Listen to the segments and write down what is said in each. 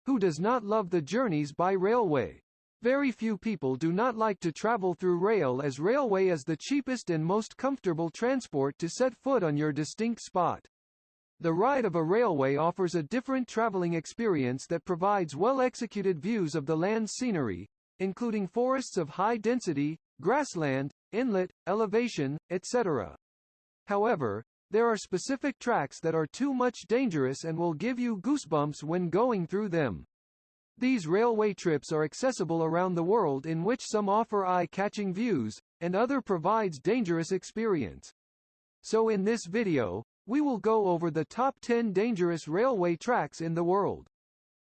Who does not love the journeys by railway? Very few people do not like to travel through rail, as railway is the cheapest and most comfortable transport to set foot on your distinct spot. The ride of a railway offers a different traveling experience that provides well-executed views of the land's scenery, including forests of high density, grassland, inlet, elevation, etc. However, there are specific tracks that are too much dangerous and will give you goosebumps when going through them. These railway trips are accessible around the world, in which some offer eye-catching views, and other provides dangerous experience. So in this video, we will go over the top 10 dangerous railway tracks in the world.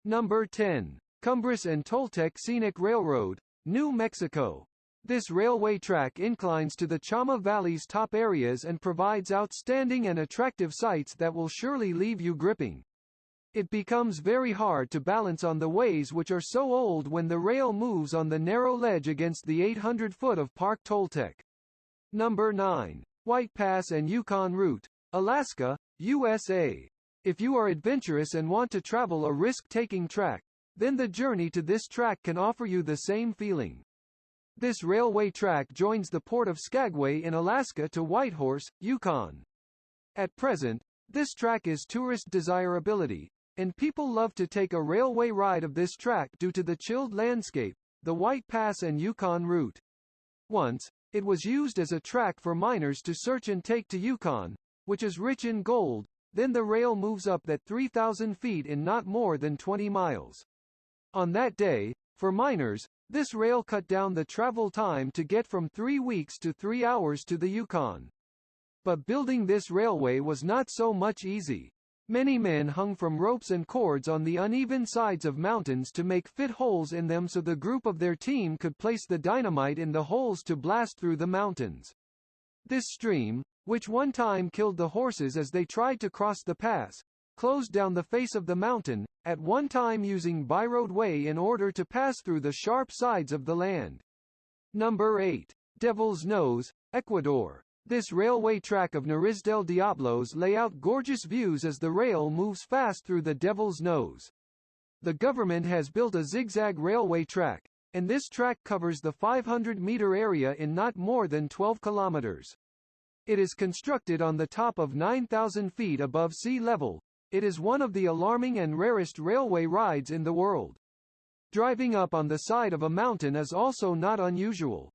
Number 10. Cumbres and Toltec Scenic Railroad, New Mexico. This railway track inclines to the Chama Valley's top areas and provides outstanding and attractive sights that will surely leave you gripping. It becomes very hard to balance on the ways, which are so old, when the rail moves on the narrow ledge against the 800 foot of Park Toltec. Number 9. White Pass and Yukon Route, Alaska, USA. If you are adventurous and want to travel a risk-taking track, then the journey to this track can offer you the same feeling. This railway track joins the port of Skagway in Alaska to Whitehorse, Yukon. At present, this track is tourist desirability, and people love to take a railway ride of this track due to the chilled landscape, the White Pass and Yukon route. Once, it was used as a track for miners to search and take to Yukon, which is rich in gold. Then the rail moves up that 3,000 feet in not more than 20 miles. On that day, for miners, this rail cut down the travel time to get from 3 weeks to 3 hours to the Yukon. But building this railway was not so much easy. Many men hung from ropes and cords on the uneven sides of mountains to make fit holes in them so the group of their team could place the dynamite in the holes to blast through the mountains. This stream, which one time killed the horses as they tried to cross the pass, closed down the face of the mountain, at one time using byroad way in order to pass through the sharp sides of the land. Number 8. Devil's Nose, Ecuador. This railway track of Nariz del Diablos lay out gorgeous views as the rail moves fast through the Devil's Nose. The government has built a zigzag railway track, and this track covers the 500-meter area in not more than 12 kilometers. It is constructed on the top of 9,000 feet above sea level. It is one of the alarming and rarest railway rides in the world. Driving up on the side of a mountain is also not unusual.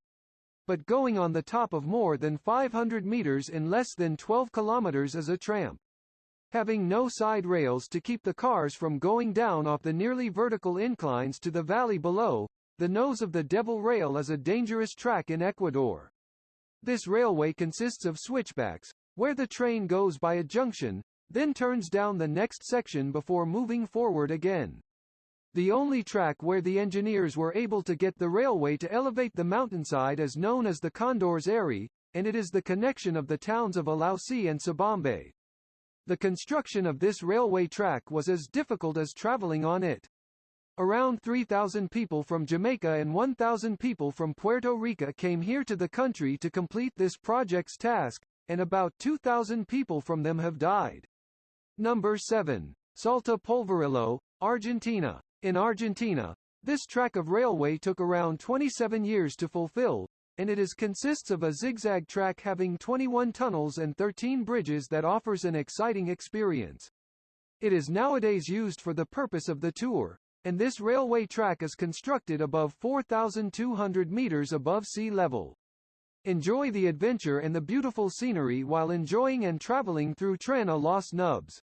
But going on the top of more than 500 meters in less than 12 kilometers is a tramp. Having no side rails to keep the cars from going down off the nearly vertical inclines to the valley below, the nose of the Devil Rail is a dangerous track in Ecuador. This railway consists of switchbacks, where the train goes by a junction, then turns down the next section before moving forward again. The only track where the engineers were able to get the railway to elevate the mountainside is known as the Condor's Eyrie, and it is the connection of the towns of Alausi and Sabambe. The construction of this railway track was as difficult as traveling on it. Around 3,000 people from Jamaica and 1,000 people from Puerto Rico came here to the country to complete this project's task, and about 2,000 people from them have died. Number 7. Salta Polvorillo, Argentina. In Argentina, this track of railway took around 27 years to fulfill, and it consists of a zigzag track having 21 tunnels and 13 bridges that offers an exciting experience. It is nowadays used for the purpose of the tour, and this railway track is constructed above 4,200 meters above sea level. Enjoy the adventure and the beautiful scenery while enjoying and traveling through Tren a los Nubs.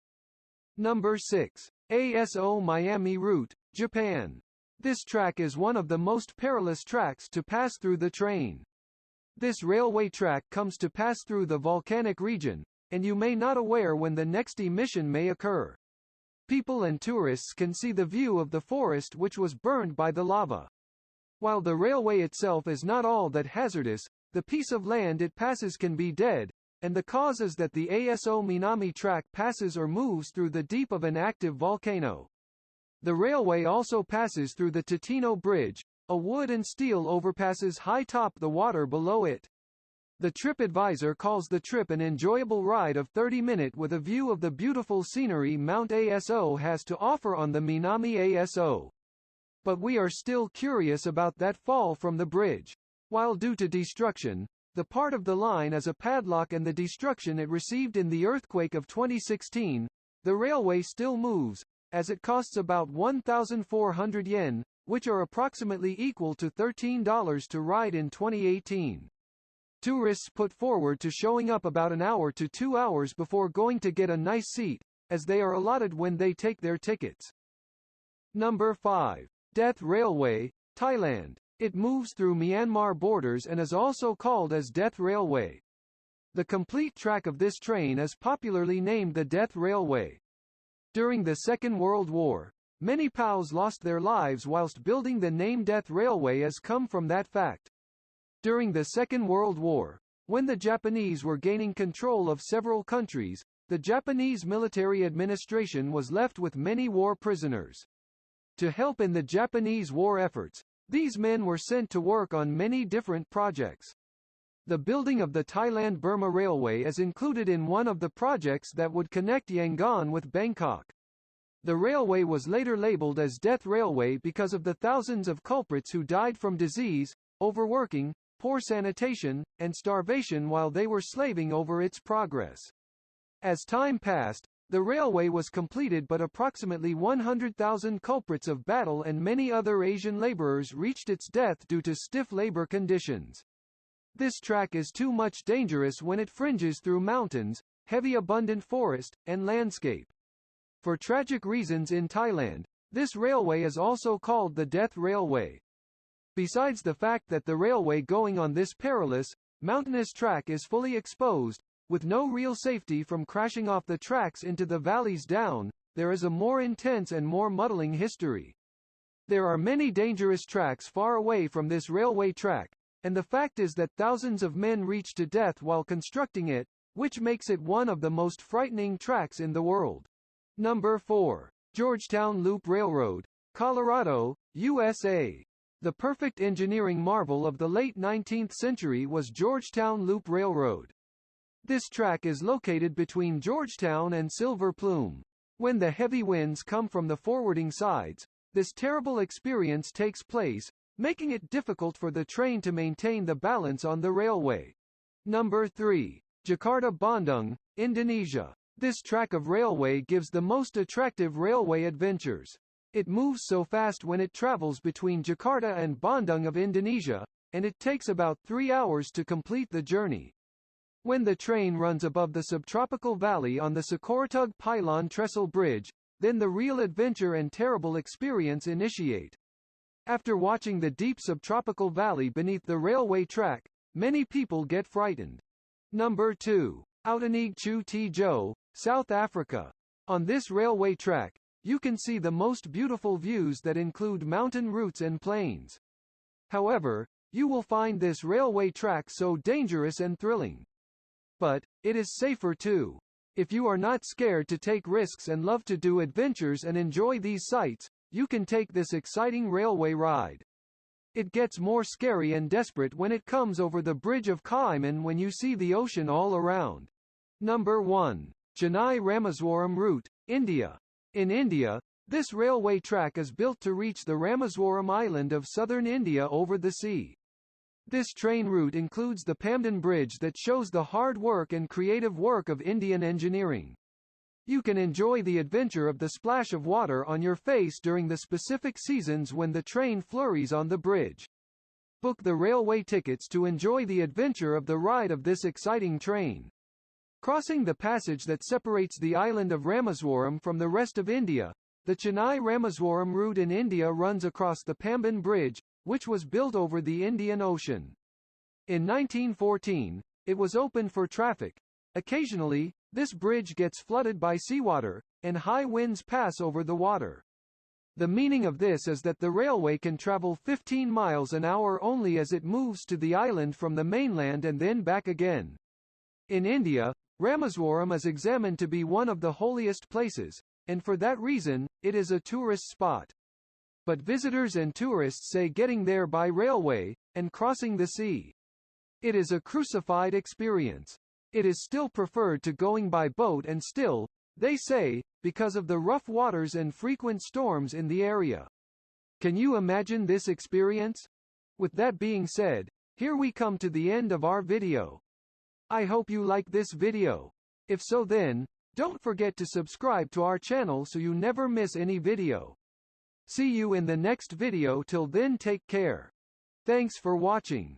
Number 6. ASO Miami Route, Japan. This track is one of the most perilous tracks to pass through the train. This railway track comes to pass through the volcanic region, and you may not aware when the next emission may occur. People and tourists can see the view of the forest which was burned by the lava. While the railway itself is not all that hazardous, the piece of land it passes can be dead, and the cause is that the ASO Minami track passes or moves through the deep of an active volcano. The railway also passes through the Titino Bridge, a wood and steel overpasses high top the water below it. The TripAdvisor calls the trip an enjoyable ride of 30-minute with a view of the beautiful scenery Mount Aso has to offer on the Minami Aso. But we are still curious about that fall from the bridge. While due to destruction, the part of the line is a padlock and the destruction it received in the earthquake of 2016, the railway still moves, as it costs about 1,400 yen, which are approximately equal to $13 to ride in 2018. Tourists put forward to showing up about an hour to 2 hours before going to get a nice seat, as they are allotted when they take their tickets. Number 5. Death Railway, Thailand. It moves through Myanmar borders and is also called as Death Railway. The complete track of this train is popularly named the Death Railway. During the Second World War, many POWs lost their lives whilst building the name Death Railway has come from that fact. During the Second World War, when the Japanese were gaining control of several countries, the Japanese military administration was left with many war prisoners. To help in the Japanese war efforts, these men were sent to work on many different projects. The building of the Thailand-Burma Railway is included in one of the projects that would connect Yangon with Bangkok. The railway was later labeled as Death Railway because of the thousands of culprits who died from disease, overworking, poor sanitation, and starvation while they were slaving over its progress. As time passed, the railway was completed but approximately 100,000 culprits of battle and many other Asian laborers reached its death due to stiff labor conditions. This track is too much dangerous when it fringes through mountains, heavy abundant forest, and landscape. For tragic reasons in Thailand, this railway is also called the Death Railway. Besides the fact that the railway going on this perilous, mountainous track is fully exposed, with no real safety from crashing off the tracks into the valleys down, there is a more intense and more muddling history. There are many dangerous tracks far away from this railway track, and the fact is that thousands of men reach to death while constructing it, which makes it one of the most frightening tracks in the world. Number 4. Georgetown Loop Railroad, Colorado, USA. The perfect engineering marvel of the late 19th century was Georgetown Loop Railroad. This track is located between Georgetown and Silver Plume. When the heavy winds come from the forwarding sides, this terrible experience takes place, making it difficult for the train to maintain the balance on the railway. Number 3. Jakarta Bandung, Indonesia. This track of railway gives the most attractive railway adventures. It moves so fast when it travels between Jakarta and Bandung of Indonesia, and it takes about 3 hours to complete the journey. When the train runs above the subtropical valley on the Sakoratug Pylon Trestle Bridge, then the real adventure and terrible experience initiate. After watching the deep subtropical valley beneath the railway track, many people get frightened. Number 2. Outanig Chu Tejo, South Africa. On this railway track, you can see the most beautiful views that include mountain routes and plains. However, you will find this railway track so dangerous and thrilling. But it is safer too. If you are not scared to take risks and love to do adventures and enjoy these sights, you can take this exciting railway ride. It gets more scary and desperate when it comes over the bridge of Cayman when you see the ocean all around. Number 1. Chennai Rameswaram Route, India. In India, this railway track is built to reach the Rameswaram island of southern India over the sea. This train route includes the Pamban Bridge that shows the hard work and creative work of Indian engineering. You can enjoy the adventure of the splash of water on your face during the specific seasons when the train flurries on the bridge. Book the railway tickets to enjoy the adventure of the ride of this exciting train. Crossing the passage that separates the island of Rameswaram from the rest of India, the Chennai-Rameswaram route in India runs across the Pamban Bridge, which was built over the Indian Ocean. In 1914, it was opened for traffic. Occasionally, this bridge gets flooded by seawater, and high winds pass over the water. The meaning of this is that the railway can travel 15 miles an hour only as it moves to the island from the mainland and then back again. In India, Rameswaram is examined to be one of the holiest places, and for that reason, it is a tourist spot. But visitors and tourists say getting there by railway, and crossing the sea, It is a crucified experience. It is still preferred to going by boat and still, they say, because of the rough waters and frequent storms in the area. Can you imagine this experience? With that being said, here we come to the end of our video. I hope you like this video. If so then, don't forget to subscribe to our channel so you never miss any video. See you in the next video. Till then, take care. Thanks for watching.